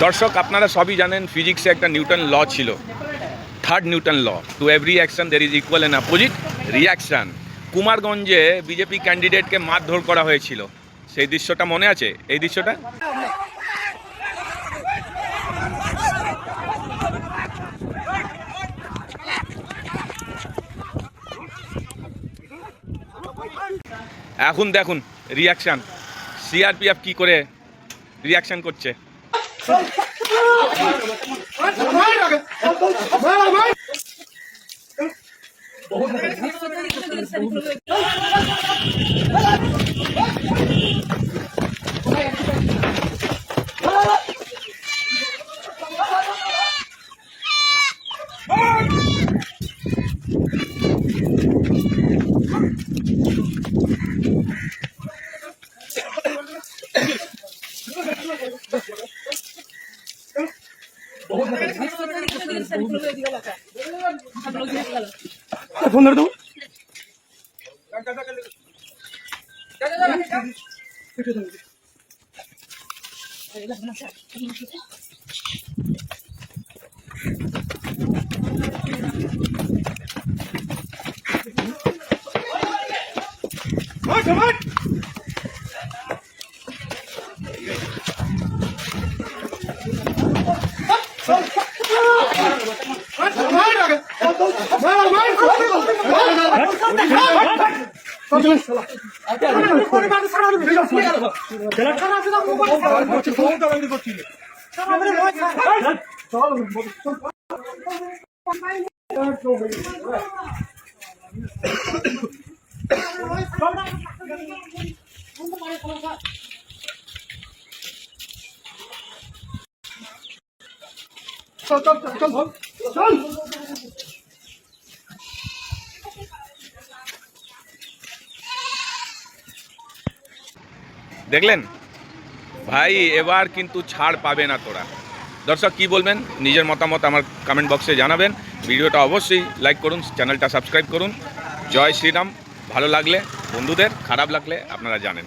দর্শক আপনারা সবই জানেন ফিজিক্সে একটা নিউটন ল ছিল, third Newton law, to every action there is equal and opposite reaction. কুমারগঞ্জে বিজেপি ক্যান্ডিডেটকে মারধর করা হয়েছিল, সেই দৃশ্যটা মনে আছে? এই দৃশ্যটা এখন দেখুন রিয়াকশান, সিআরপিএফ কি করে রিয়াকশান করছে। ফোন ধরে দেবো। দেখলেন ভাই, এবার কিন্তু ছাড় পাবে না তোরা। দর্শক কি বলবেন, নিজের মতামত আমার কমেন্ট বক্সে জানাবেন। ভিডিওটা অবশ্যই লাইক করুন, চ্যানেলটা সাবস্ক্রাইব করুন। জয় শ্রীরাম। ভালো লাগলে বন্ধুদের, খারাপ লাগলে আপনারা জানেন।